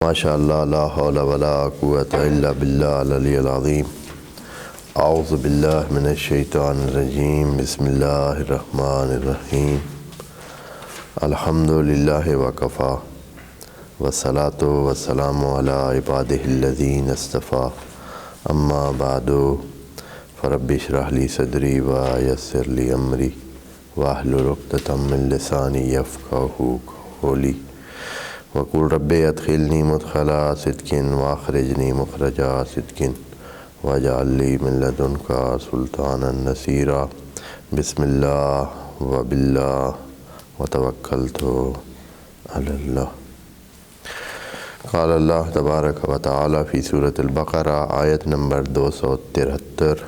ماشاء اللہ لا حول ولا قوۃ الا باللہ العلی العظیم۔ اعوذ باللہ من الشیطان الرجیم، بسم اللہ الرحمن الرحیم۔ الحمد للہ وکفیٰ والصلاۃ والسلام علی عبادہ الذین اصطفیٰ، اما بعد فرب اشرح لی صدری ویسر لی امری واحلل عقدۃ من لسانی یفقہوا قولی وقل رب ادخلنی مدخل صدق واخرجنی مخرج صدق واجعل لی من لدنک سلطانا نصیرا۔ بسم اللہ وباللہ وتوکلت علی اللہ۔ قال اللہ تبارک و تعالی فی سورۃ البقرہ، آیت نمبر 273۔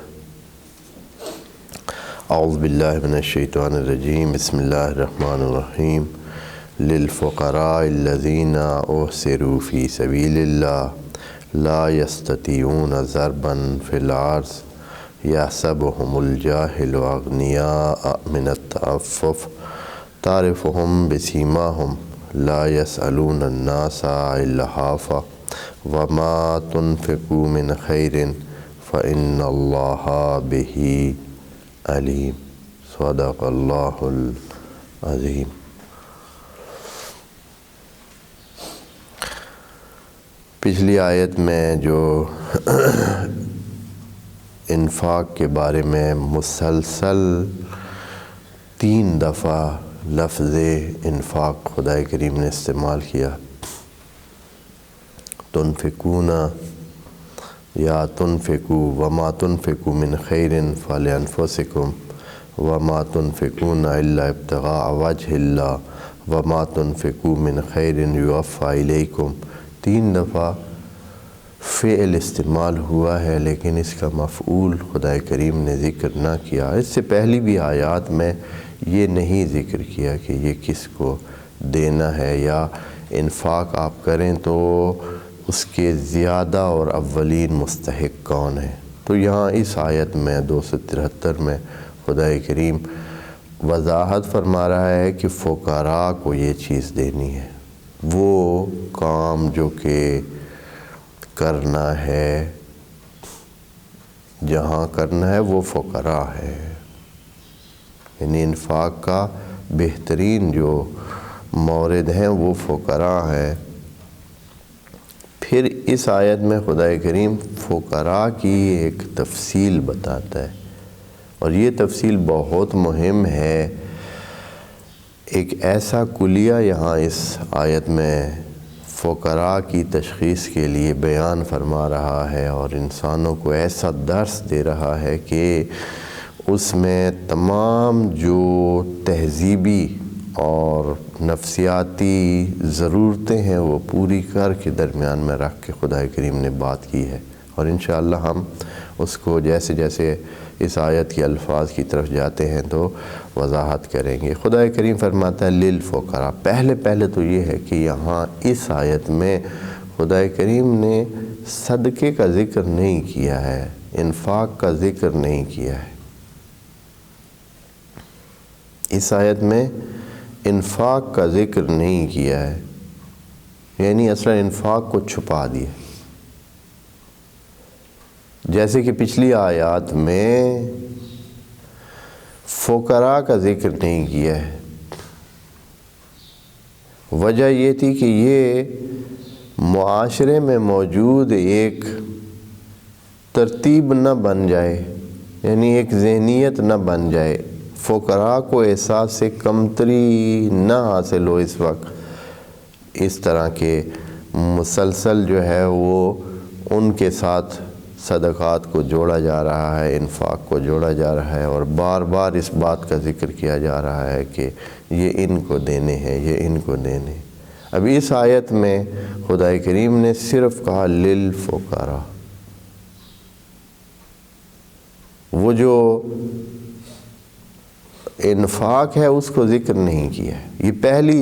اعوذ باللہ من الشیطان الرجیم، بسم اللہ الرحمن الرحیم۔ للفقراء الذین احصروا فی سبیل اللہ لا یستطیعون ضربا فی الارض یحسبهم الجاہل اغنیاء من التعفف تعرفهم بسیماهم لا یسألون الناس الحافا وما تنفقوا من خیر فإن اللہ بہ علیم۔ صدق اللہ العظیم۔ پچھلی آیت میں جو انفاق کے بارے میں مسلسل 3 دفعہ لفظ انفاق خدا کریم نے استعمال کیا، تنفقون یا تنفقوا وما تنفقوا من خیر فلانفسکم وما تنفقون الا ابتغاء وجہ اللہ وما تنفقوا من خیر یوفی الیکم۔ 3 دفعہ فعل استعمال ہوا ہے، لیکن اس کا مفعول خدا کریم نے ذکر نہ کیا۔ اس سے پہلی بھی آیات میں یہ نہیں ذکر کیا کہ یہ کس کو دینا ہے، یا انفاق آپ کریں تو اس کے زیادہ اور اولین مستحق کون ہیں۔ تو یہاں اس آیت میں 273 میں خدا کریم وضاحت فرما رہا ہے کہ فقراء کو یہ چیز دینی ہے، وہ کام جو کہ کرنا ہے، جہاں کرنا ہے وہ فقراء ہے، یعنی انفاق کا بہترین جو مورد ہیں وہ فقراء ہے۔ پھر اس آیت میں خدا کریم فقراء کی ایک تفصیل بتاتا ہے، اور یہ تفصیل بہت مہم ہے۔ ایک ایسا کلیہ یہاں اس آیت میں فقراء کی تشخیص کے لیے بیان فرما رہا ہے، اور انسانوں کو ایسا درس دے رہا ہے کہ اس میں تمام جو تہذیبی اور نفسیاتی ضرورتیں ہیں وہ پوری کر کے درمیان میں رکھ کے خدا کریم نے بات کی ہے، اور انشاءاللہ ہم اس کو جیسے جیسے اس آیت کے الفاظ کی طرف جاتے ہیں تو وضاحت کریں گے۔ خدا کریم فرماتا ہے للفقراء۔ پہلے تو یہ ہے کہ یہاں اس آیت میں خدا کریم نے صدقے کا ذکر نہیں کیا ہے، انفاق کا ذکر نہیں کیا ہے۔ اس آیت میں انفاق کا ذکر نہیں کیا ہے، یعنی اصلا انفاق کو چھپا دیا، جیسے کہ پچھلی آیات میں فقراء کا ذکر نہیں کیا ہے۔ وجہ یہ تھی کہ یہ معاشرے میں موجود ایک ترتیب نہ بن جائے، یعنی ایک ذہنیت نہ بن جائے، فقراء کو احساس کمتری نہ حاصل ہو اس وقت، اس طرح کے مسلسل جو ہے وہ ان کے ساتھ صدقات کو جوڑا جا رہا ہے، انفاق کو جوڑا جا رہا ہے، اور بار بار اس بات کا ذکر کیا جا رہا ہے کہ یہ ان کو دینے ہیں، یہ ان کو دینے۔ اب اس آیت میں خدا کریم نے صرف کہا للفقراء، وہ جو انفاق ہے اس کو ذکر نہیں کیا ہے۔ یہ پہلی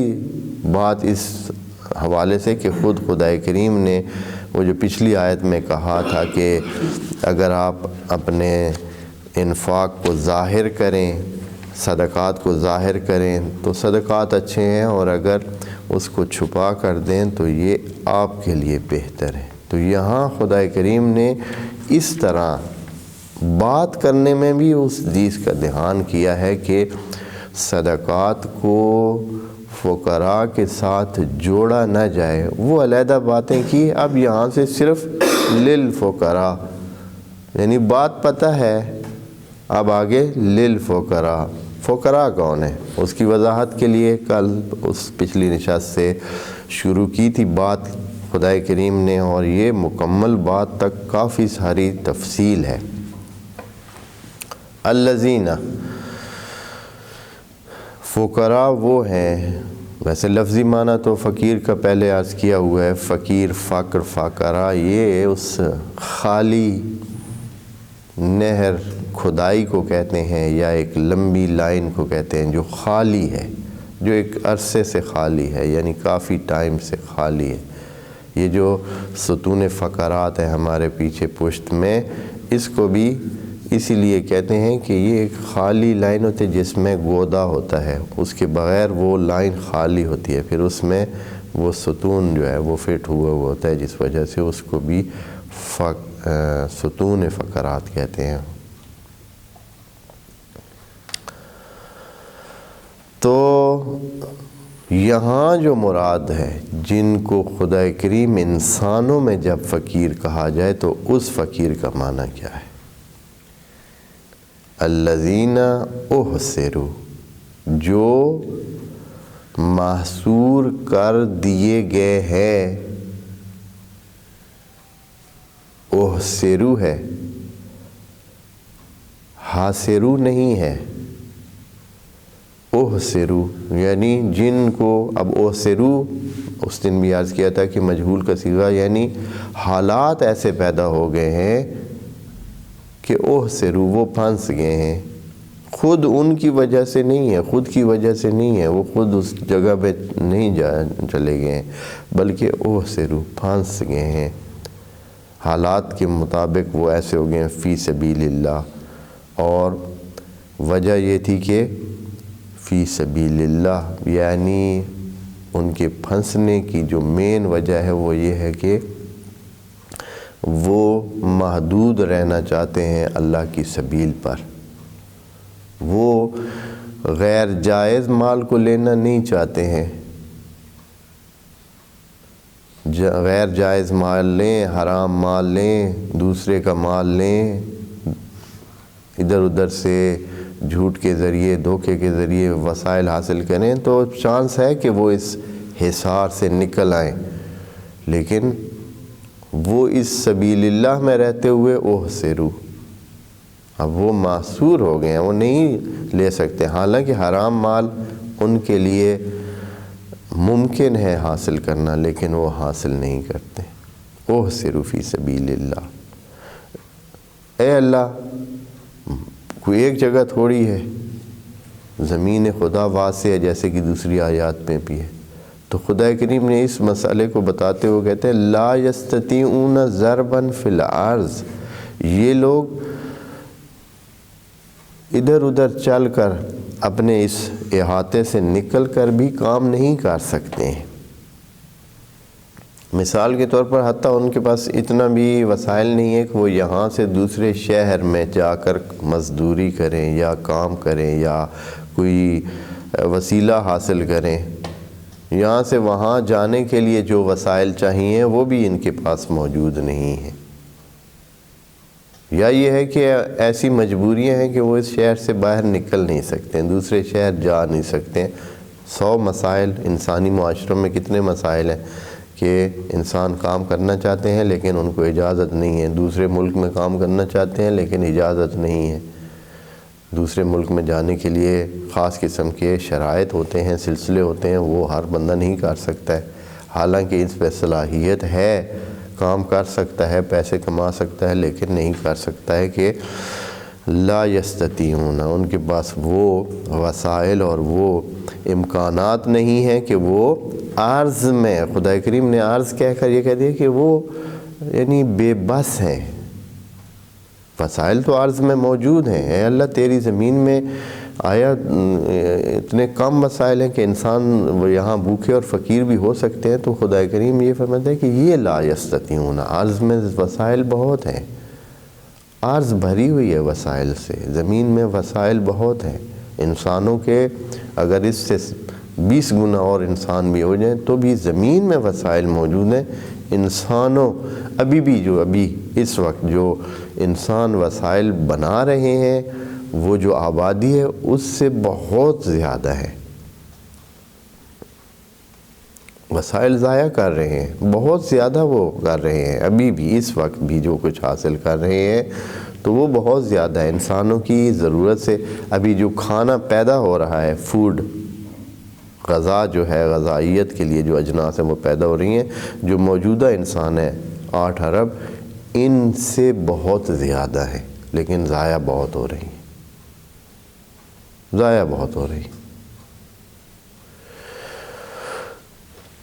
بات اس حوالے سے کہ خود خدا کریم نے وہ جو پچھلی آیت میں کہا تھا کہ اگر آپ اپنے انفاق کو ظاہر کریں، صدقات کو ظاہر کریں تو صدقات اچھے ہیں، اور اگر اس کو چھپا کر دیں تو یہ آپ کے لیے بہتر ہے۔ تو یہاں خدا کریم نے اس طرح بات کرنے میں بھی اس چیز کا دھیان کیا ہے کہ صدقات کو فقراء کے ساتھ جوڑا نہ جائے۔ وہ علیحدہ باتیں کی، اب یہاں سے صرف للفقراء، یعنی بات پتہ ہے، اب آگے للفقراء۔ فقراء کون ہے اس کی وضاحت کے لیے کل اس پچھلی نشست سے شروع کی تھی بات خدا کریم نے، اور یہ مکمل بات تک کافی ساری تفصیل ہے۔ الذین، فقراء وہ ہیں، ویسے لفظی معنی تو فقیر کا پہلے عرض کیا ہوا ہے، فقیر، فقر، فقراء، یہ اس خالی نہر کھدائی کو کہتے ہیں، یا ایک لمبی لائن کو کہتے ہیں جو خالی ہے، جو ایک عرصے سے خالی ہے، یعنی کافی ٹائم سے خالی ہے۔ یہ جو ستون فقرات ہیں ہمارے پیچھے پشت میں، اس کو بھی اسی لیے کہتے ہیں کہ یہ ایک خالی لائن ہوتی ہے جس میں گودا ہوتا ہے، اس کے بغیر وہ لائن خالی ہوتی ہے، پھر اس میں وہ ستون جو ہے وہ فٹ ہوا ہوتا ہے، جس وجہ سے اس کو بھی ستون فقرات کہتے ہیں۔ تو یہاں جو مراد ہے، جن کو خدا کریم انسانوں میں جب فقیر کہا جائے تو اس فقیر کا معنی کیا ہے؟ الذین احصروا، جو محصور کر دیے گئے ہیں۔ احصروا ہے، حاصروا نہیں ہے۔ احصروا یعنی جن کو، اب احصروا اس دن بھی عرض کیا تھا کہ مجہول کا صیغہ، یعنی حالات ایسے پیدا ہو گئے ہیں کہ احصروا، وہ پھنس گئے ہیں، خود ان کی وجہ سے نہیں ہے، خود کی وجہ سے نہیں ہے، وہ خود اس جگہ پہ نہیں چلے گئے ہیں، بلکہ احصروا، پھنس گئے ہیں، حالات کے مطابق وہ ایسے ہو گئے ہیں فی سبیل اللہ۔ اور وجہ یہ تھی کہ فی سبیل اللہ، یعنی ان کے پھنسنے کی جو مین وجہ ہے وہ یہ ہے کہ وہ محدود رہنا چاہتے ہیں اللہ کی سبیل پر، وہ غیر جائز مال کو لینا نہیں چاہتے ہیں، غیر جائز مال لیں، حرام مال لیں، دوسرے کا مال لیں، ادھر ادھر سے جھوٹ کے ذریعے، دھوکے کے ذریعے وسائل حاصل کریں تو چانس ہے کہ وہ اس حصار سے نکل آئیں، لیکن وہ اس سبیل اللہ میں رہتے ہوئے احصروا، اب وہ محصور ہو گئے ہیں، وہ نہیں لے سکتے، حالانکہ حرام مال ان کے لیے ممکن ہے حاصل کرنا، لیکن وہ حاصل نہیں کرتے۔ احصروا فی سبیل اللہ، اے اللہ، کوئی ایک جگہ تھوڑی ہے، زمین خدا واسع ہے، جیسے کہ دوسری آیات میں بھی ہے۔ تو خدا کریم نے اس مسئلے کو بتاتے ہوئے کہتے ہیں لا یستطیعون ضربا فی الارض، یہ لوگ ادھر ادھر چل کر اپنے اس احاطے سے نکل کر بھی کام نہیں کر سکتے ہیں۔ مثال کے طور پر حتیٰ ان کے پاس اتنا بھی وسائل نہیں ہے کہ وہ یہاں سے دوسرے شہر میں جا کر مزدوری کریں یا کام کریں یا کوئی وسیلہ حاصل کریں، یہاں سے وہاں جانے کے لیے جو وسائل چاہیے وہ بھی ان کے پاس موجود نہیں ہیں، یا یہ ہے کہ ایسی مجبوریاں ہیں کہ وہ اس شہر سے باہر نکل نہیں سکتے، دوسرے شہر جا نہیں سکتے۔ 100 مسائل، انسانی معاشروں میں کتنے مسائل ہیں کہ انسان کام کرنا چاہتے ہیں لیکن ان کو اجازت نہیں ہے، دوسرے ملک میں کام کرنا چاہتے ہیں لیکن اجازت نہیں ہے، دوسرے ملک میں جانے کے لیے خاص قسم کے شرائط ہوتے ہیں، سلسلے ہوتے ہیں، وہ ہر بندہ نہیں کر سکتا ہے، حالانکہ اس پہ صلاحیت ہے، کام کر سکتا ہے، پیسے کما سکتا ہے، لیکن نہیں کر سکتا ہے کہ لا یستطیعون، ان کے پاس وہ وسائل اور وہ امکانات نہیں ہیں کہ وہ عرض میں، خدا کریم نے عرض کہہ کر یہ کہہ دیا کہ وہ یعنی بے بس ہیں۔ وسائل تو عرض میں موجود ہیں، اے اللہ تیری زمین میں آیا اتنے کم وسائل ہیں کہ انسان یہاں بھوکے اور فقیر بھی ہو سکتے ہیں، تو خدا کریم یہ فرماتا ہے کہ یہ لا یستطیعون، عرض میں وسائل بہت ہیں، عرض بھری ہوئی ہے وسائل سے، زمین میں وسائل بہت ہیں انسانوں کے، اگر اس سے 20 گنا اور انسان بھی ہو جائیں تو بھی زمین میں وسائل موجود ہیں انسانوں، ابھی اس وقت جو انسان وسائل بنا رہے ہیں وہ جو آبادی ہے اس سے بہت زیادہ ہے، وسائل ضائع کر رہے ہیں، بہت زیادہ وہ کر رہے ہیں، ابھی بھی اس وقت بھی جو کچھ حاصل کر رہے ہیں تو وہ بہت زیادہ ہے انسانوں کی ضرورت سے۔ ابھی جو کھانا پیدا ہو رہا ہے، فوڈ، غذا جو ہے، غذائیت کے لیے جو اجناس ہیں وہ پیدا ہو رہی ہیں، جو موجودہ انسان ہے 8 ارب، ان سے بہت زیادہ ہے، لیکن ضائع بہت ہو رہی ہیں، ضائع بہت ہو رہی ہیں۔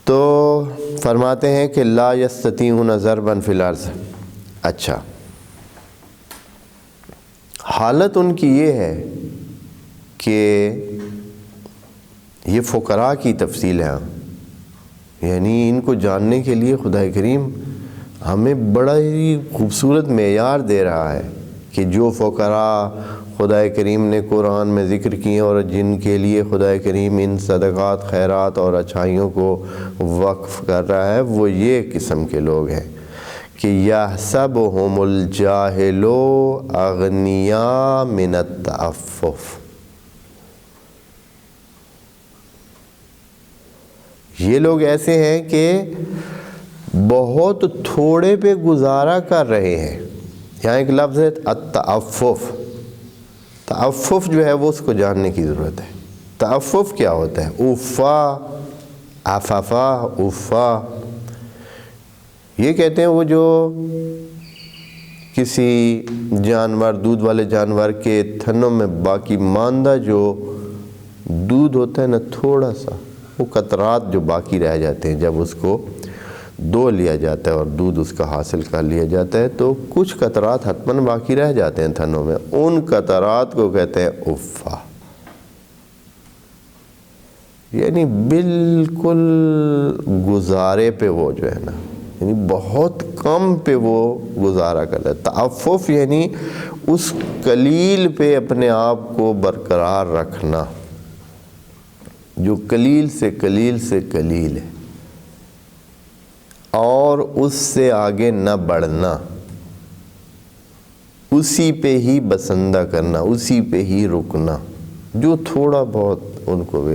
تو فرماتے ہیں کہ لا یستطیعون ضربا فی الارض۔ اچھا، حالت ان کی یہ ہے کہ یہ فقراء کی تفصیل ہے، یعنی ان کو جاننے کے لیے خدا کریم ہمیں بڑا ہی خوبصورت معیار دے رہا ہے کہ جو فقراء خدا کریم نے قرآن میں ذکر کیے اور جن کے لیے خدا کریم ان صدقات، خیرات اور اچھائیوں کو وقف کر رہا ہے، وہ یہ قسم کے لوگ ہیں کہ یحسبهم الجاہل اغنیاء من التعفف، یہ لوگ ایسے ہیں کہ بہت تھوڑے پہ گزارا کر رہے ہیں۔ یہاں ایک لفظ ہے التعفف، تعفف جو ہے وہ اس کو جاننے کی ضرورت ہے۔ تعفف کیا ہوتا ہے؟ افا، عففا، افا، یہ کہتے ہیں وہ جو کسی جانور، دودھ والے جانور کے تھنوں میں باقی ماندہ جو دودھ ہوتا ہے نا، تھوڑا سا وہ قطرات جو باقی رہ جاتے ہیں، جب اس کو دو لیا جاتا ہے اور دودھ اس کا حاصل کر لیا جاتا ہے تو کچھ قطرات حتماً باقی رہ جاتے ہیں تھنوں میں، ان قطرات کو کہتے ہیں افا، یعنی بالکل گزارے پہ وہ جو ہے نا، یعنی بہت کم پہ وہ گزارا کرتا ہے۔ تعفف یعنی اس قلیل پہ اپنے آپ کو برقرار رکھنا، جو قلیل سے قلیل ہے، اور اس سے آگے نہ بڑھنا، اسی پہ ہی بسندہ کرنا، اسی پہ ہی رکنا، جو تھوڑا بہت ان کو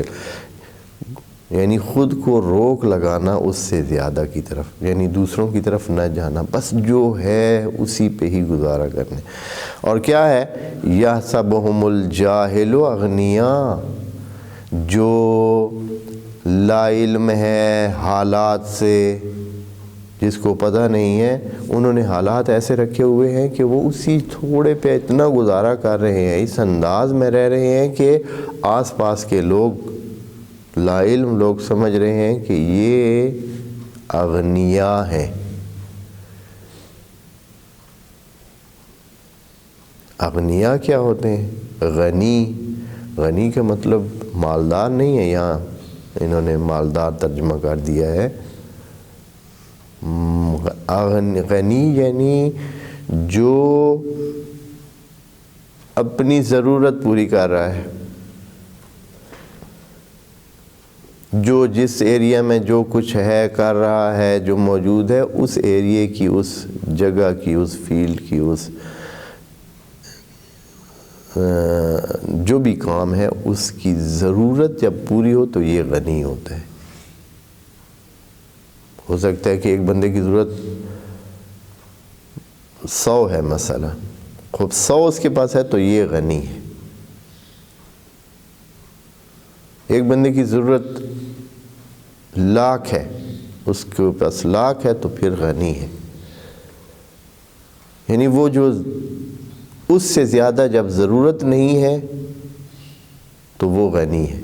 یعنی خود کو روک لگانا اس سے زیادہ کی طرف، یعنی دوسروں کی طرف نہ جانا، بس جو ہے اسی پہ ہی گزارا کرنے۔ اور کیا ہے؟ یحسبهم الجاہل اغنیاء، جو لا علم ہے حالات سے، جس کو پتہ نہیں ہے، انہوں نے حالات ایسے رکھے ہوئے ہیں کہ وہ اسی تھوڑے پہ اتنا گزارا کر رہے ہیں، اس انداز میں رہ رہے ہیں کہ آس پاس کے لوگ، لا علم لوگ سمجھ رہے ہیں کہ یہ اغنیاء ہیں۔ اغنیاء کیا ہوتے ہیں؟ غنی کا مطلب مالدار نہیں ہے، یہاں انہوں نے مالدار ترجمہ کر دیا ہے۔ غنی یعنی جو اپنی ضرورت پوری کر رہا ہے، جو جس ایریا میں جو کچھ ہے کر رہا ہے، جو موجود ہے، اس ایریے کی، اس جگہ کی، اس فیلڈ کی، اس جو بھی کام ہے اس کی ضرورت جب پوری ہو تو یہ غنی ہوتا ہے۔ ہو سکتا ہے کہ ایک بندے کی ضرورت 100 ہے مثلا، خوب 100 اس کے پاس ہے تو یہ غنی ہے۔ ایک بندے کی ضرورت 1,00,000 ہے، اس کے پاس 1,00,000 ہے تو پھر غنی ہے۔ یعنی وہ جو اس سے زیادہ جب ضرورت نہیں ہے تو وہ غنی ہے۔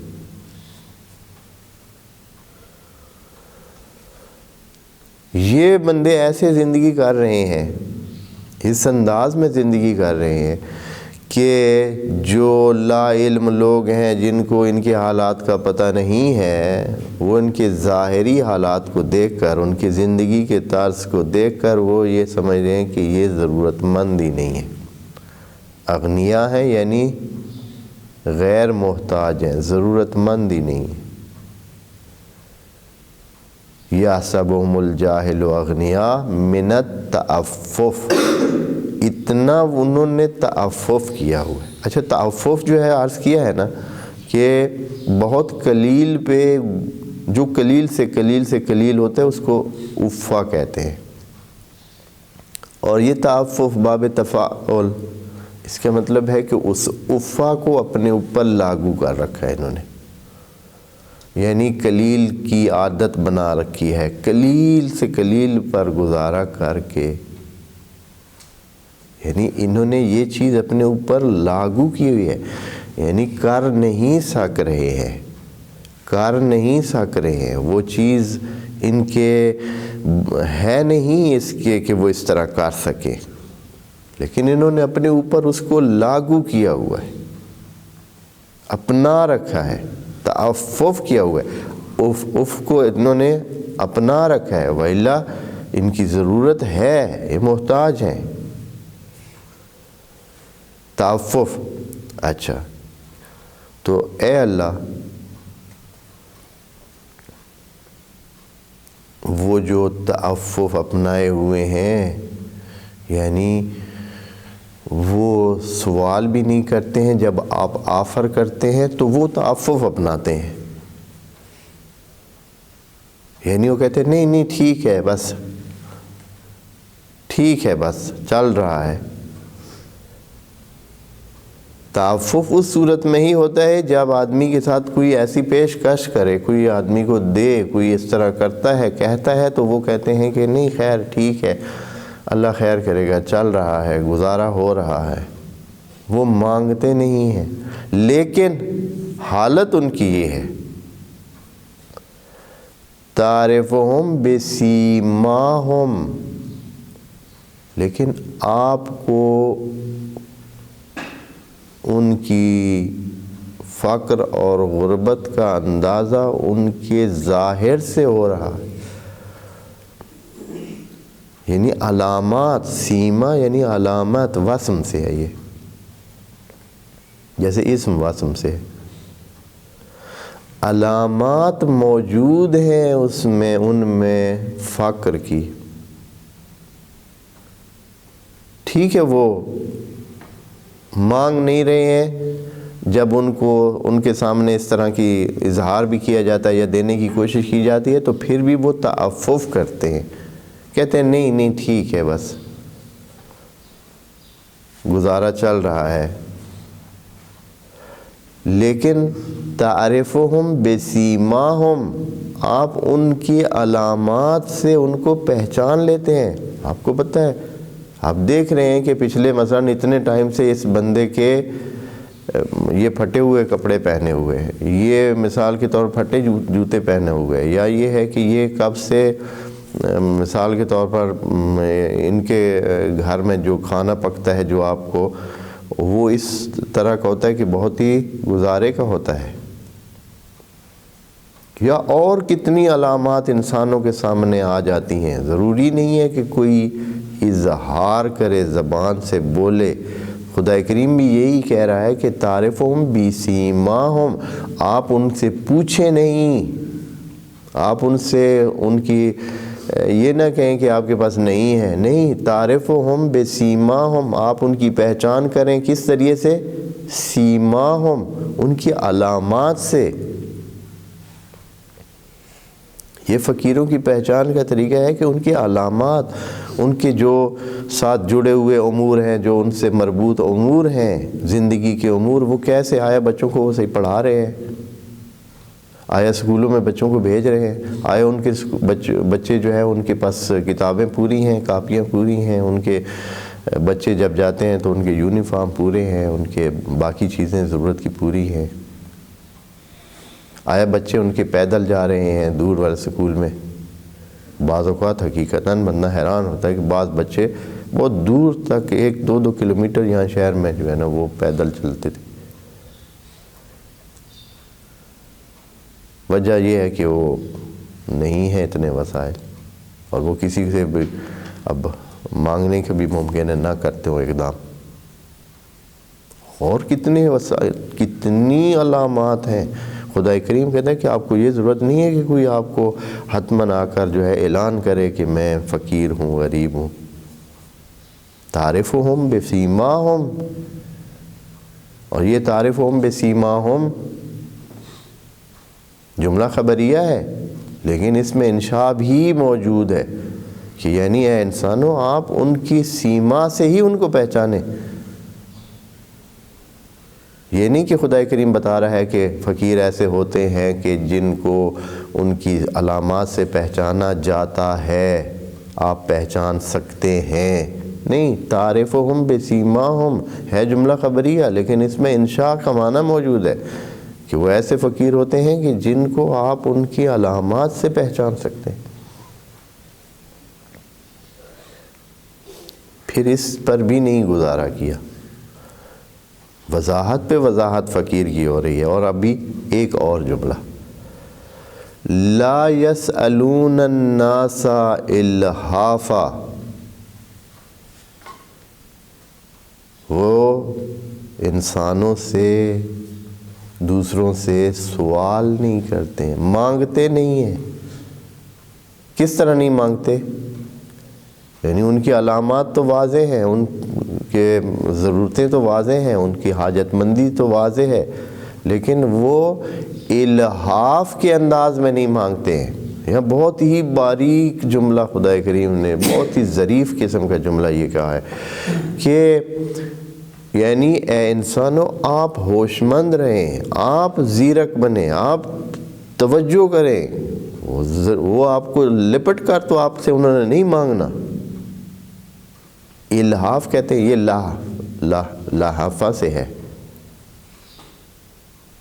یہ بندے ایسے زندگی کر رہے ہیں، اس انداز میں زندگی کر رہے ہیں کہ جو لا علم لوگ ہیں جن کو ان کے حالات کا پتہ نہیں ہے، وہ ان کے ظاہری حالات کو دیکھ کر، ان کی زندگی کے طرز کو دیکھ کر وہ یہ سمجھ رہے ہیں کہ یہ ضرورت مند ہی نہیں ہے، اغنیا ہیں یعنی غیر محتاج ہیں، ضرورت مند ہی نہیں ہے۔ یحسبہم الجاہل اغنیاء من التعفف، اتنا انہوں نے تعفف کیا ہوا ہے۔ اچھا، تعفف جو ہے عرض کیا ہے نا کہ بہت قلیل پہ، جو قلیل سے قلیل ہوتا ہے اس کو افا کہتے ہیں، اور یہ تعفف باب تفاعل، اس کا مطلب ہے کہ اس افا کو اپنے اوپر لاگو کر رکھا ہے انہوں نے، یعنی قلیل کی عادت بنا رکھی ہے، قلیل سے قلیل پر گزارا کر کے، یعنی انہوں نے یہ چیز اپنے اوپر لاگو کی ہوئی ہے، یعنی کر نہیں سک رہے ہیں، وہ چیز ان کے ہے نہیں اس کے کہ وہ اس طرح کر سکیں، لیکن انہوں نے اپنے اوپر اس کو لاگو کیا ہوا ہے، اپنا رکھا ہے، تعفف کیا ہوا ہے، اف کو انہوں نے اپنا رکھا ہے، وَإِلَّا ان کی ضرورت ہے، یہ محتاج ہیں۔ تعفف، اچھا تو اے اللہ، وہ جو تعفف اپنائے ہوئے ہیں، یعنی وہ سوال بھی نہیں کرتے ہیں، جب آپ آفر کرتے ہیں تو وہ تعفف اپناتے ہیں، یعنی وہ کہتے ہیں نہیں ٹھیک ہے بس چل رہا ہے۔ تعفف اس صورت میں ہی ہوتا ہے جب آدمی کے ساتھ کوئی ایسی پیشکش کرے، کوئی آدمی کو دے، کوئی اس طرح کرتا ہے، کہتا ہے، تو وہ کہتے ہیں کہ نہیں خیر ٹھیک ہے، اللہ خیر کرے گا، چل رہا ہے، گزارا ہو رہا ہے، وہ مانگتے نہیں ہیں، لیکن حالت ان کی یہ ہے، تعرفہم بسیماہم، لیکن آپ کو ان کی فقر اور غربت کا اندازہ ان کے ظاہر سے ہو رہا ہے، یعنی علامات، سیما یعنی علامات، وسم سے ہے یہ، جیسے اسم وسم سے ہے، علامات موجود ہیں اس میں، ان میں فقر کی، ٹھیک ہے وہ مانگ نہیں رہے ہیں، جب ان کے سامنے اس طرح کی اظہار بھی کیا جاتا ہے یا دینے کی کوشش کی جاتی ہے تو پھر بھی وہ تعفف کرتے ہیں، کہتے ہیں نہیں ٹھیک ہے بس گزارا چل رہا ہے، لیکن تعرفہم بسیماہم، آپ ان کی علامات سے ان کو پہچان لیتے ہیں۔ آپ کو پتہ ہے، آپ دیکھ رہے ہیں کہ پچھلے مثلاً اتنے ٹائم سے اس بندے کے یہ پھٹے ہوئے کپڑے پہنے ہوئے ہیں، یہ مثال کے طور پھٹے جوتے پہنے ہوئے ہیں، یا یہ ہے کہ یہ کب سے مثال کے طور پر ان کے گھر میں جو کھانا پکتا ہے جو آپ کو، وہ اس طرح کا ہوتا ہے کہ بہت ہی گزارے کا ہوتا ہے، یا اور کتنی علامات انسانوں کے سامنے آ جاتی ہیں، ضروری نہیں ہے کہ کوئی اظہار کرے، زبان سے بولے، خدا کریم بھی یہی کہہ رہا ہے کہ تعرفہم بسیماہم، آپ ان سے پوچھیں نہیں، آپ ان سے ان کی یہ نہ کہیں کہ آپ کے پاس نہیں ہے، نہیں، تعرفہم بسیماہم، آپ ان کی پہچان کریں، کس ذریعے سے؟ سیماہم، ان کی علامات سے۔ یہ فقیروں کی پہچان کا طریقہ ہے کہ ان کی علامات، ان کے جو ساتھ جڑے ہوئے امور ہیں، جو ان سے مربوط امور ہیں، زندگی کے امور، وہ کیسے، آیا بچوں کو وہ صحیح پڑھا رہے ہیں، آیا اسکولوں میں بچوں کو بھیج رہے ہیں، آیا ان کے بچے جو ہیں ان کے پاس کتابیں پوری ہیں، کاپیاں پوری ہیں، ان کے بچے جب جاتے ہیں تو ان کے یونیفارم پورے ہیں، ان کے باقی چیزیں ضرورت کی پوری ہیں، آیا بچے ان کے پیدل جا رہے ہیں دور والے اسکول میں۔ بعض اوقات حقیقتاً بندہ حیران ہوتا ہے کہ بعض بچے بہت دور تک 1-2 کلومیٹر یہاں شہر میں جو ہے نا وہ پیدل چلتے تھے۔ وجہ یہ ہے کہ وہ نہیں ہے اتنے وسائل، اور وہ کسی سے بھی اب مانگنے کے بھی ممکن ہے نہ کرتے ہو اقدام۔ اور کتنے وسائل، کتنی علامات ہیں۔ خدا کریم کہتا ہے کہ آپ کو یہ ضرورت نہیں ہے کہ کوئی آپ کو حتماً آ کر جو ہے اعلان کرے کہ میں فقیر ہوں، غریب ہوں۔ تعرفہم بسیماہم، اور یہ تعرفہم بسیماہم جملہ خبریہ ہے، لیکن اس میں انشاء بھی موجود ہے کہ یعنی اے انسانوں آپ ان کی سیما سے ہی ان کو پہچانیں۔ یہ نہیں کہ خدا کریم بتا رہا ہے کہ فقیر ایسے ہوتے ہیں کہ جن کو ان کی علامات سے پہچانا جاتا ہے، آپ پہچان سکتے ہیں، نہیں۔ تعرفہم بسیماہم ہے جملہ خبریہ، لیکن اس میں انشاء کا معنی موجود ہے کہ وہ ایسے فقیر ہوتے ہیں کہ جن کو آپ ان کی علامات سے پہچان سکتے ہیں۔ پھر اس پر بھی نہیں گزارا کیا، وضاحت پہ وضاحت فقیر کی ہو رہی ہے۔ اور ابھی ایک اور جملہ، لا يسألون الناس الحافا، وہ انسانوں سے، دوسروں سے سوال نہیں کرتے ہیں، مانگتے نہیں ہیں۔ کس طرح نہیں مانگتے؟ یعنی ان کی علامات تو واضح ہیں، ان کے ضرورتیں تو واضح ہیں، ان کی حاجت مندی تو واضح ہے، لیکن وہ الحاف کے انداز میں نہیں مانگتے ہیں۔ یہاں بہت ہی باریک جملہ خدا کریم نے، بہت ہی ظریف قسم کا جملہ یہ کہا ہے کہ یعنی اے انسانوں آپ ہوش مند رہیں، آپ زیرک بنیں، آپ توجہ کریں۔ وہ آپ کو لپٹ کر تو آپ سے انہوں نے نہیں مانگنا۔ الحاف کہتے ہیں، یہ لحافہ سے ہے،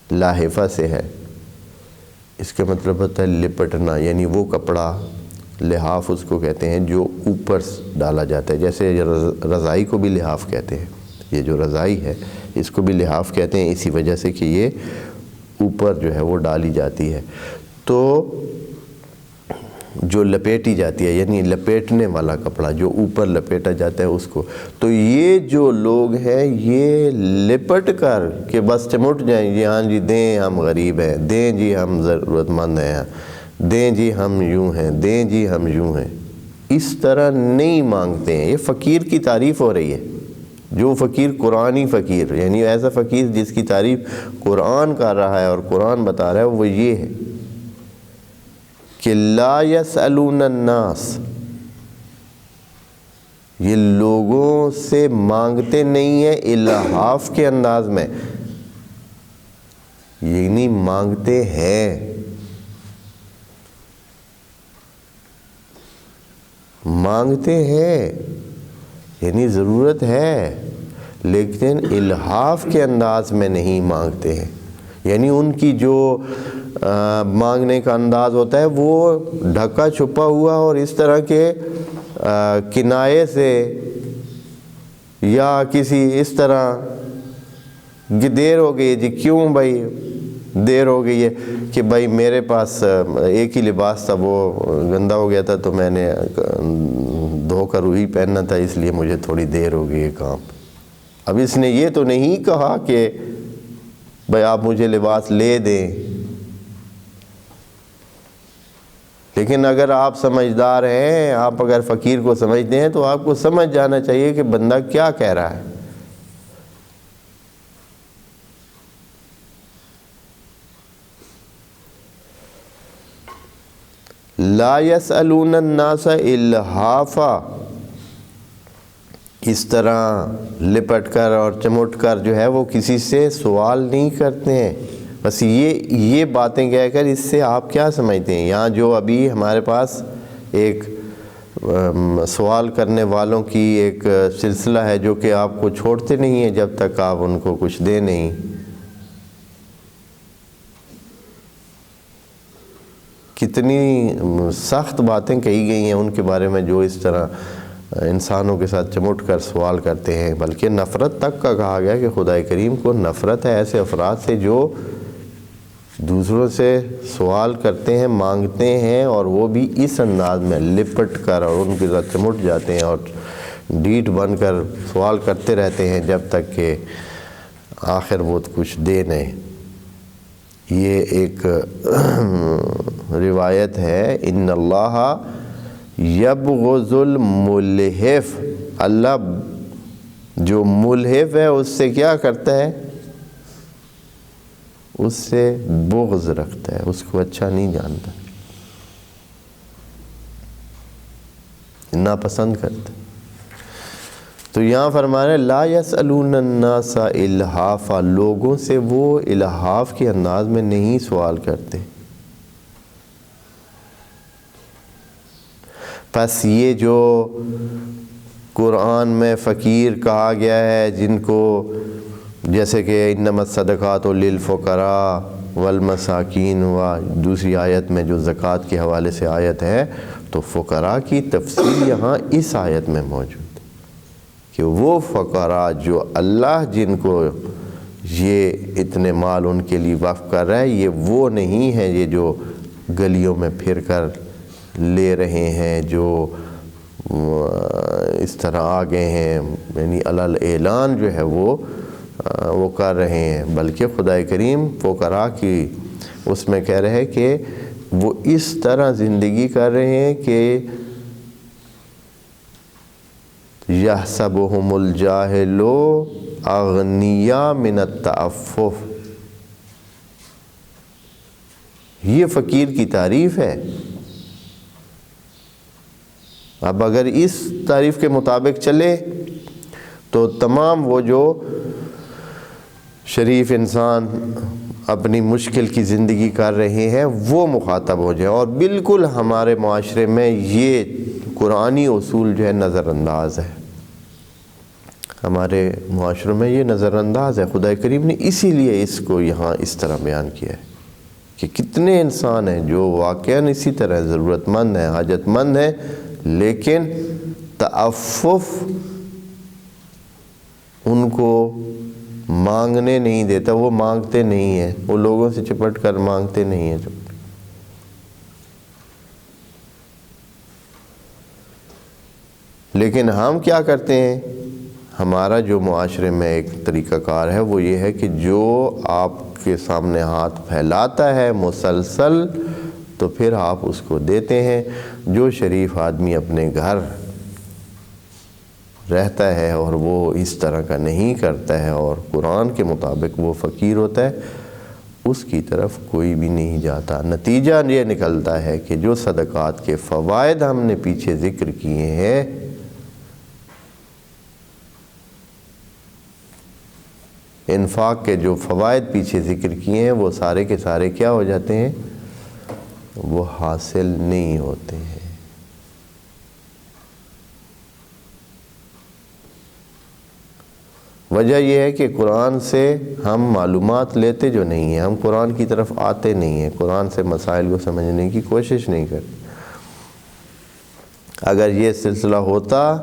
لاحفہ سے ہے۔ اس کا مطلب ہوتا ہے لپٹنا، یعنی وہ کپڑا، لحاف اس کو کہتے ہیں جو اوپر ڈالا جاتا ہے، جیسے رضائی کو بھی لحاف کہتے ہیں۔ یہ جو رضائی ہے اس کو بھی لحاف کہتے ہیں، اسی وجہ سے کہ یہ اوپر جو ہے وہ ڈالی جاتی ہے، تو جو لپیٹی جاتی ہے، یعنی لپیٹنے والا کپڑا جو اوپر لپیٹا جاتا ہے اس کو۔ تو یہ جو لوگ ہیں یہ لپٹ کر کہ بس چمٹ جائیں، جی ہاں جی دیں ہم غریب ہیں، دیں جی ہم ضرورت مند ہیں، دیں جی ہم یوں ہیں، دیں جی ہم یوں ہیں، اس طرح نہیں مانگتے ہیں۔ یہ فقیر کی تعریف ہو رہی ہے، جو فقیر قرآنی فقیر، یعنی ایسا فقیر جس کی تعریف قرآن کر رہا ہے اور قرآن بتا رہا ہے، وہ یہ ہے کہ لا یسألون الناس، یہ لوگوں سے مانگتے نہیں ہیں الحاف کے انداز میں، یعنی مانگتے ہیں، مانگتے ہیں یعنی ضرورت ہے، لیکن الحاف کے انداز میں نہیں مانگتے ہیں۔ یعنی ان کی جو مانگنے کا انداز ہوتا ہے وہ ڈھکا چھپا ہوا اور اس طرح کے کنایے سے یا کسی اس طرح کہ دیر ہو گئی جی، کیوں بھائی دیر ہو گئی ہے؟ کہ بھائی میرے پاس ایک ہی لباس تھا، وہ گندا ہو گیا تھا تو میں نے دھو کر وہی پہننا تھا، اس لیے مجھے تھوڑی دیر ہو گئی ہے کام۔ اب اس نے یہ تو نہیں کہا کہ بھائی آپ مجھے لباس لے دیں، لیکن اگر آپ سمجھدار ہیں، آپ اگر فقیر کو سمجھتے ہیں تو آپ کو سمجھ جانا چاہیے کہ بندہ کیا کہہ رہا ہے۔ لا يسألون الناس الحافا، اس طرح لپٹ کر اور چمٹ کر جو ہے وہ کسی سے سوال نہیں کرتے ہیں۔ بس یہ باتیں کہہ کر اس سے آپ کیا سمجھتے ہیں؟ یہاں جو ابھی ہمارے پاس ایک سوال کرنے والوں کی ایک سلسلہ ہے جو کہ آپ کو چھوڑتے نہیں ہیں جب تک آپ ان کو کچھ دیں نہیں۔ کتنی سخت باتیں کہی گئی ہیں ان کے بارے میں جو اس طرح انسانوں کے ساتھ چمٹ کر سوال کرتے ہیں، بلکہ نفرت تک کا کہا گیا کہ خدا کریم کو نفرت ہے ایسے افراد سے جو دوسروں سے سوال کرتے ہیں، مانگتے ہیں، اور وہ بھی اس انداز میں لپٹ کر اور ان کے ساتھ چمٹ جاتے ہیں اور ڈیٹ بن کر سوال کرتے رہتے ہیں جب تک کہ آخر وہ کچھ دے نہیں۔ یہ ایک روایت ہے، ان اللہ یبغض الملحف، اللہ جو ملحف ہے اس سے کیا کرتا ہے؟ اس سے بغض رکھتا ہے، اس کو اچھا نہیں جانتا، ناپسند کرتا۔ تو یہاں فرما رہے لا یسألون الناس الحافا، لوگوں سے وہ الحاف کے انداز میں نہیں سوال کرتے۔ پس یہ جو قرآن میں فقیر کہا گیا ہے، جن کو جیسے کہ انما الصدقات للفقراء والمساکین، و دوسری آیت میں جو زکوٰۃ کے حوالے سے آیت ہے، تو فقراء کی تفصیل یہاں اس آیت میں موجود ہے کہ وہ فقراء جو اللہ جن کو یہ اتنے مال ان کے لیے وقف کر رہا ہے، یہ وہ نہیں ہیں یہ جو گلیوں میں پھر کر لے رہے ہیں، جو اس طرح آ گئے ہیں، یعنی علل اعلان جو ہے وہ کر رہے ہیں، بلکہ خدا کریم فقراء کی اس میں کہہ رہے ہیں کہ وہ اس طرح زندگی کر رہے ہیں کہ یحسبہم الجاہل اغنیاء من التعفف، یہ فقیر کی تعریف ہے۔ اب اگر اس تعریف کے مطابق چلے تو تمام وہ جو شریف انسان اپنی مشکل کی زندگی کر رہے ہیں وہ مخاطب ہو جائے، اور بالکل ہمارے معاشرے میں یہ قرآنی اصول جو ہے نظر انداز ہے، ہمارے معاشرے میں یہ نظر انداز ہے۔ خدا کریم نے اسی لیے اس کو یہاں اس طرح بیان کیا ہے کہ کتنے انسان ہیں جو واقعاً اسی طرح ضرورت مند ہیں، حاجت مند ہیں، لیکن تعفف ان کو مانگنے نہیں دیتا، وہ مانگتے نہیں ہیں، وہ لوگوں سے چپٹ کر مانگتے نہیں ہیں۔ لیکن ہم کیا کرتے ہیں؟ ہمارا جو معاشرے میں ایک طریقہ کار ہے وہ یہ ہے کہ جو آپ کے سامنے ہاتھ پھیلاتا ہے مسلسل تو پھر آپ اس کو دیتے ہیں۔ جو شریف آدمی اپنے گھر رہتا ہے اور وہ اس طرح کا نہیں کرتا ہے اور قرآن کے مطابق وہ فقیر ہوتا ہے، اس کی طرف کوئی بھی نہیں جاتا۔ نتیجہ یہ نکلتا ہے کہ جو صدقات کے فوائد ہم نے پیچھے ذکر کیے ہیں، انفاق کے جو فوائد پیچھے ذکر کیے ہیں، وہ سارے کے سارے کیا ہو جاتے ہیں؟ وہ حاصل نہیں ہوتے ہیں۔ وجہ یہ ہے کہ قرآن سے ہم معلومات لیتے جو نہیں ہیں، ہم قرآن کی طرف آتے نہیں ہیں، قرآن سے مسائل کو سمجھنے کی کوشش نہیں کرتے۔ اگر یہ سلسلہ ہوتا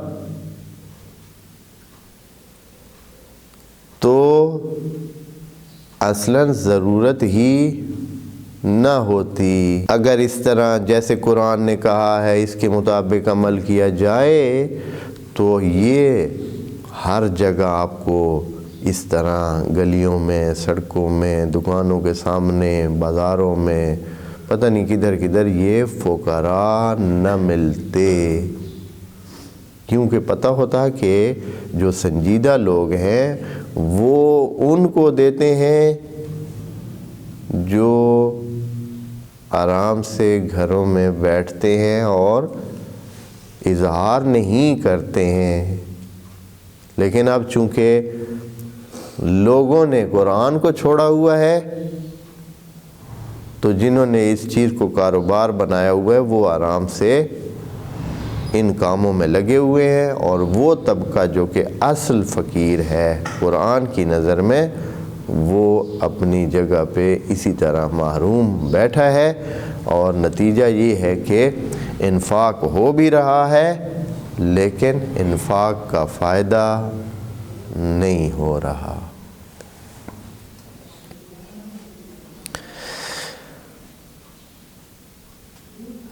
تو اصلاً ضرورت ہی نہ ہوتی۔ اگر اس طرح جیسے قرآن نے کہا ہے اس کے مطابق عمل کیا جائے تو یہ ہر جگہ آپ کو اس طرح گلیوں میں، سڑکوں میں، دکانوں کے سامنے، بازاروں میں، پتہ نہیں کدھر کدھر یہ فقراء نہ ملتے، کیونکہ پتہ ہوتا کہ جو سنجیدہ لوگ ہیں وہ ان کو دیتے ہیں جو آرام سے گھروں میں بیٹھتے ہیں اور اظہار نہیں کرتے ہیں۔ لیکن اب چونکہ لوگوں نے قرآن کو چھوڑا ہوا ہے تو جنہوں نے اس چیز کو کاروبار بنایا ہوا ہے وہ آرام سے ان کاموں میں لگے ہوئے ہیں، اور وہ طبقہ جو کہ اصل فقیر ہے قرآن کی نظر میں، وہ اپنی جگہ پہ اسی طرح محروم بیٹھا ہے، اور نتیجہ یہ ہے کہ انفاق ہو بھی رہا ہے لیکن انفاق کا فائدہ نہیں ہو رہا۔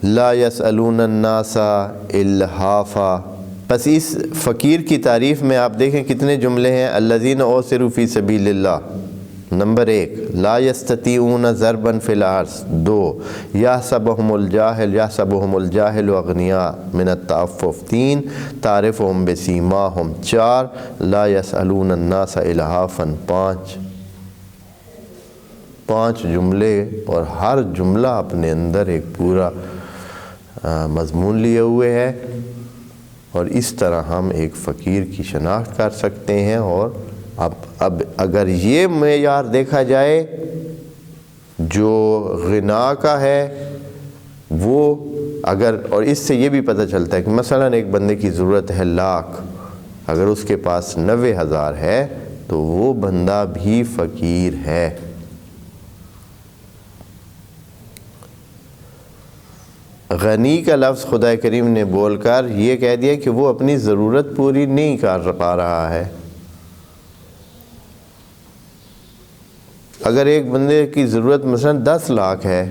لا یسألون الناس الحافا۔ بس اس فقیر کی تعریف میں آپ دیکھیں کتنے جملے ہیں۔ الذین اوسروا فی سبیل اللہ، نمبر 1۔ لا یستطیعون ضربا فی الارض، 2۔ یحسبہم الجاہل اغنیاء من التعفف، 3۔ تعرفہم بسیماہم، 4۔ لا یسألون الناس الحافا، 5 جملے، اور ہر جملہ اپنے اندر ایک پورا مضمون لیے ہوئے ہے، اور اس طرح ہم ایک فقیر کی شناخت کر سکتے ہیں۔ اور اب اگر یہ معیار دیکھا جائے جو غنا کا ہے وہ اور اس سے یہ بھی پتہ چلتا ہے کہ مثلا ایک بندے کی ضرورت ہے 1,00,000، اگر اس کے پاس 90,000 ہے تو وہ بندہ بھی فقیر ہے۔ غنی کا لفظ خدا کریم نے بول کر یہ کہہ دیا کہ وہ اپنی ضرورت پوری نہیں کر پا رہا ہے۔ اگر ایک بندے کی ضرورت مثلا 10 لاکھ ہے،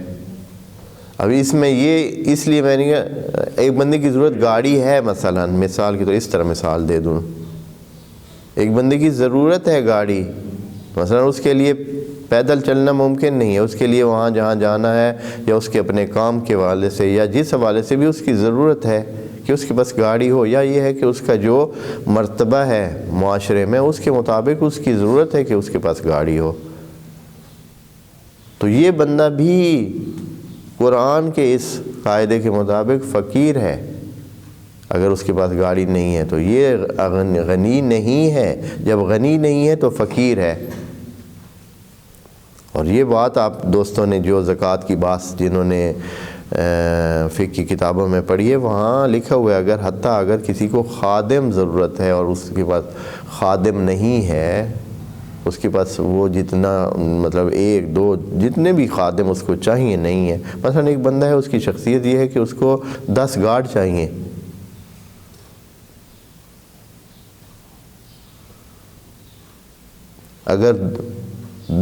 اب اس میں یہ اس لیے میں نے کہا ایک بندے کی ضرورت گاڑی ہے، مثلا مثال کی تو اس طرح مثال دے دوں، ایک بندے کی ضرورت ہے گاڑی، مثلا اس کے لیے پیدل چلنا ممکن نہیں ہے، اس کے لیے وہاں جہاں جانا ہے یا اس کے اپنے کام کے حوالے سے یا جس حوالے سے بھی اس کی ضرورت ہے کہ اس کے پاس گاڑی ہو، یا یہ ہے کہ اس کا جو مرتبہ ہے معاشرے میں اس کے مطابق اس کی ضرورت ہے کہ اس کے پاس گاڑی ہو، تو یہ بندہ بھی قرآن کے اس قاعدے کے مطابق فقیر ہے۔ اگر اس کے پاس گاڑی نہیں ہے تو یہ غنی نہیں ہے، جب غنی نہیں ہے تو فقیر ہے۔ اور یہ بات آپ دوستوں نے جو زکوٰۃ کی بات جنہوں نے فقہ کی کتابوں میں پڑھی ہے وہاں لکھا ہوا ہے حتیٰ اگر کسی کو خادم ضرورت ہے اور اس کے پاس خادم نہیں ہے، اس کے پاس وہ جتنا مطلب 1-2 جتنے بھی خادم اس کو چاہیے نہیں ہے، مثلا ایک بندہ ہے اس کی شخصیت یہ ہے کہ اس کو 10 گارڈ چاہیے، اگر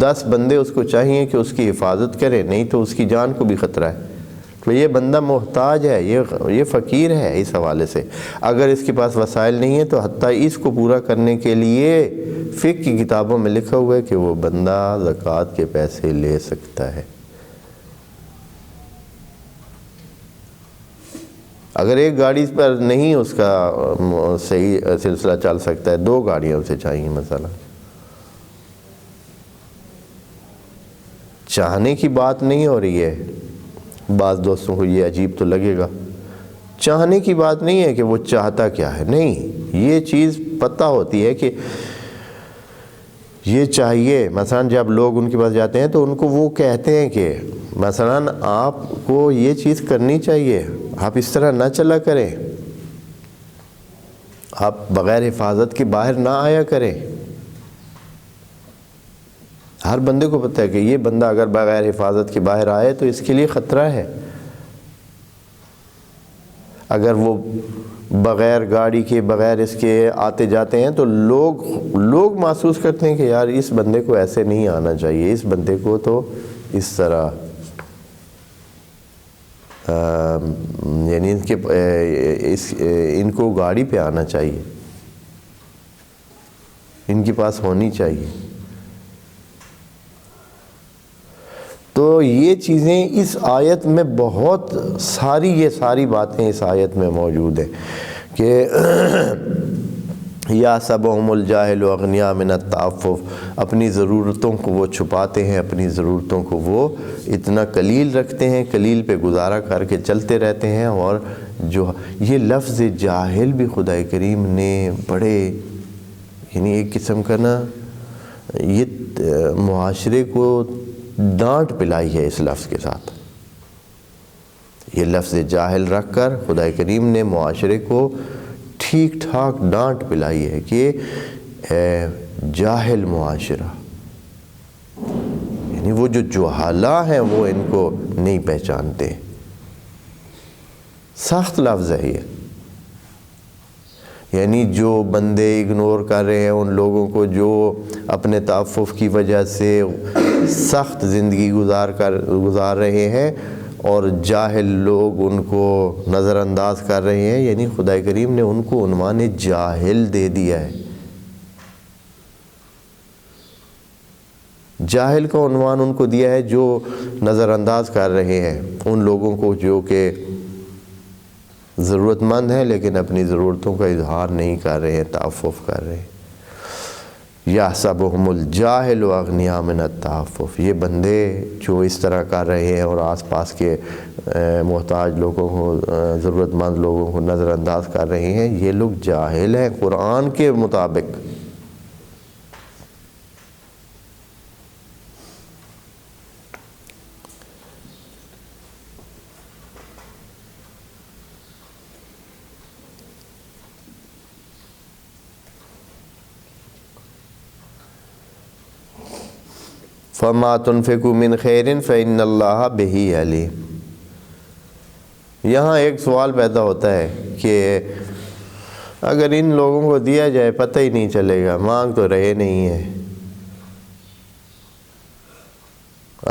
10 بندے اس کو چاہیے کہ اس کی حفاظت کرے، نہیں تو اس کی جان کو بھی خطرہ ہے، تو یہ بندہ محتاج ہے، یہ فقیر ہے اس حوالے سے۔ اگر اس کے پاس وسائل نہیں ہے تو حتیٰ اس کو پورا کرنے کے لیے فقہ کی کتابوں میں لکھا ہوا ہے کہ وہ بندہ زکوٰۃ کے پیسے لے سکتا ہے۔ اگر ایک گاڑی پر نہیں اس کا صحیح سلسلہ چل سکتا ہے، 2 گاڑیاں اسے چاہیے مثلا۔ چاہنے کی بات نہیں ہو رہی ہے، بعض دوستوں کو یہ عجیب تو لگے گا، چاہنے کی بات نہیں ہے کہ وہ چاہتا کیا ہے، نہیں، یہ چیز پتہ ہوتی ہے کہ یہ چاہیے۔ مثلا جب لوگ ان کے پاس جاتے ہیں تو ان کو وہ کہتے ہیں کہ مثلا آپ کو یہ چیز کرنی چاہیے، آپ اس طرح نہ چلا کریں، آپ بغیر حفاظت کے باہر نہ آیا کریں۔ ہر بندے کو پتہ ہے کہ یہ بندہ اگر بغیر حفاظت کے باہر آئے تو اس کے لیے خطرہ ہے۔ اگر وہ بغیر گاڑی کے بغیر اس کے آتے جاتے ہیں تو لوگ محسوس کرتے ہیں کہ یار اس بندے کو ایسے نہیں آنا چاہیے، اس بندے کو تو اس طرح یعنی ان کو گاڑی پہ آنا چاہیے، ان کے پاس ہونی چاہیے۔ تو یہ چیزیں اس آیت میں بہت ساری، یہ ساری باتیں اس آیت میں موجود ہیں کہ یحسبہم الجاہل اغنیاء من التعفف، اپنی ضرورتوں کو وہ چھپاتے ہیں، اپنی ضرورتوں کو وہ اتنا قلیل رکھتے ہیں، قلیل پہ گزارا کر کے چلتے رہتے ہیں۔ اور جو یہ لفظ جاہل بھی خدا کریم نے بڑے یعنی ایک قسم کا نا یہ معاشرے کو ڈانٹ پلائی ہے اس لفظ کے ساتھ، یہ لفظ جاہل رکھ کر خدا کریم نے معاشرے کو ٹھیک ٹھاک ڈانٹ پلائی ہے کہ جاہل معاشرہ، یعنی وہ جو جہالا ہیں وہ ان کو نہیں پہچانتے، سخت لفظ ہے یہ۔ یعنی جو بندے اگنور کر رہے ہیں ان لوگوں کو جو اپنے تعفف کی وجہ سے سخت زندگی گزار رہے ہیں اور جاہل لوگ ان کو نظر انداز کر رہے ہیں، یعنی خدا کریم نے ان کو عنوان جاہل دے دیا ہے۔ جاہل کا عنوان ان کو دیا ہے جو نظر انداز کر رہے ہیں ان لوگوں کو جو کہ ضرورت مند ہیں لیکن اپنی ضرورتوں کا اظہار نہیں کر رہے ہیں، تعفف کر رہے ہیں۔ یحسبہم الجاہل اغنیاء من التعفف، یہ بندے جو اس طرح کر رہے ہیں اور آس پاس کے محتاج لوگوں کو، ضرورت مند لوگوں کو نظر انداز کر رہے ہیں، یہ لوگ جاہل ہیں قرآن کے مطابق۔ فَمَا تُنْفِقُوا مِنْ خَيْرٍ فَإِنَّ اللَّهَ بِهِ عَلِيمٌ۔ یہاں ایک سوال پیدا ہوتا ہے کہ اگر ان لوگوں کو دیا جائے پتہ ہی نہیں چلے گا، مانگ تو رہے نہیں ہیں،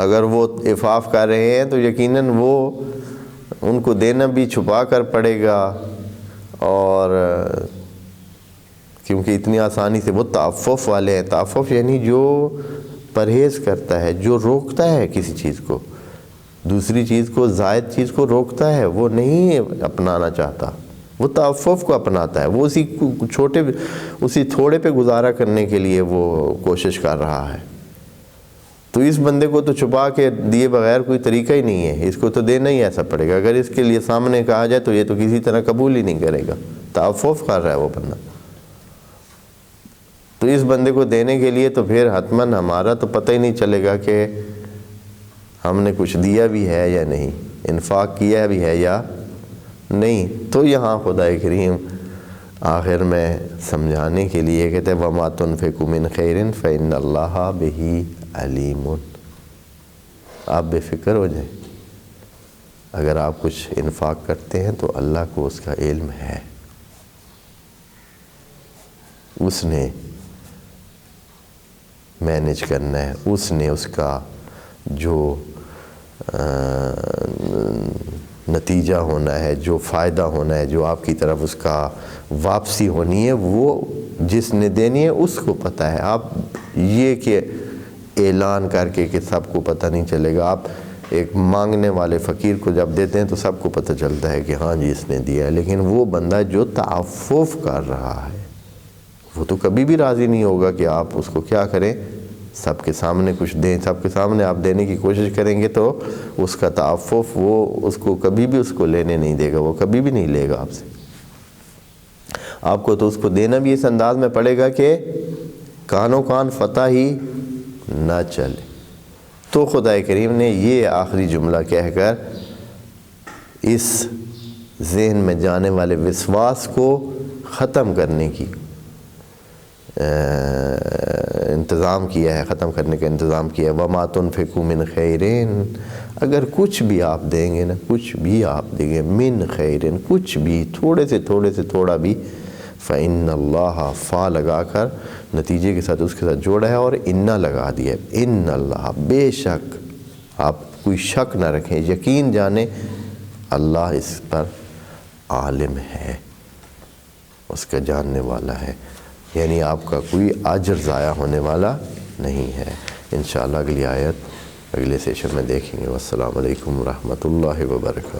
اگر وہ عفاف کر رہے ہیں تو یقیناً وہ ان کو دینا بھی چھپا کر پڑے گا، اور کیونکہ اتنی آسانی سے وہ تعفف والے ہیں۔ تعفف یعنی جو پرہیز کرتا ہے، جو روکتا ہے کسی چیز کو، دوسری چیز کو، زائد چیز کو روکتا ہے، وہ نہیں اپنانا چاہتا، وہ تعفف کو اپناتا ہے، وہ اسی تھوڑے پہ گزارا کرنے کے لیے وہ کوشش کر رہا ہے۔ تو اس بندے کو تو چھپا کے دیے بغیر کوئی طریقہ ہی نہیں ہے، اس کو تو دینا ہی ایسا پڑے گا، اگر اس کے لیے سامنے کہا جائے تو یہ تو کسی طرح قبول ہی نہیں کرے گا، تعفف کر رہا ہے وہ بندہ۔ تو اس بندے کو دینے کے لیے تو پھر حتماً ہمارا تو پتہ ہی نہیں چلے گا کہ ہم نے کچھ دیا بھی ہے یا نہیں، انفاق کیا بھی ہے یا نہیں۔ تو یہاں خدا کریم آخر میں سمجھانے کے لیے کہتے ہیں وَمَا تُنْفِقُوا مِنْ خَيْرٍ فَإِنَّ اللَّهَ بِهِ عَلِيمٌ۔ آپ بے فکر ہو جائیں، اگر آپ کچھ انفاق کرتے ہیں تو اللہ کو اس کا علم ہے، اس نے مینج کرنا ہے، اس نے اس کا جو نتیجہ ہونا ہے، جو فائدہ ہونا ہے، جو آپ کی طرف اس کا واپسی ہونی ہے، وہ جس نے دینی ہے اس کو پتہ ہے۔ آپ یہ کہ اعلان کر کے کہ سب کو پتہ نہیں چلے گا، آپ ایک مانگنے والے فقیر کو جب دیتے ہیں تو سب کو پتہ چلتا ہے کہ ہاں جی اس نے دیا ہے، لیکن وہ بندہ جو تعفف کر رہا ہے وہ تو کبھی بھی راضی نہیں ہوگا کہ آپ اس کو کیا کریں، سب کے سامنے کچھ دیں، سب کے سامنے آپ دینے کی کوشش کریں گے تو اس کا تعفف وہ اس کو کبھی بھی اس کو لینے نہیں دے گا، وہ کبھی بھی نہیں لے گا آپ سے۔ آپ کو تو اس کو دینا بھی اس انداز میں پڑے گا کہ کانوں کان فتح ہی نہ چلے۔ تو خدا کریم نے یہ آخری جملہ کہہ کر اس ذہن میں جانے والے وسواس کو ختم کرنے کی انتظام کیا ہے، ختم کرنے کا انتظام کیا ہے۔ وَمَا تُنْفِقُوا مِنْ خَيْرٍ، اگر کچھ بھی آپ دیں گے نا، کچھ بھی آپ دیں گے، مِنْ خَيْرٍ، کچھ بھی، تھوڑے سے تھوڑا بھی، فَإِنَّ اللَّهَ فا لگا کر نتیجے کے ساتھ اس کے ساتھ جوڑا ہے اور اِنَّا لگا دیا ہے۔ اِنَّ اللَّهَ، بے شک، آپ کوئی شک نہ رکھیں، یقین جانیں اللہ اس پر عالم ہے، اس کا جاننے والا ہے، یعنی آپ کا کوئی اجر ضائع ہونے والا نہیں ہے۔ انشاءاللہ اگلی آیت اگلے سیشن میں دیکھیں گے۔ والسلام علیکم ورحمۃ اللہ وبرکاتہ۔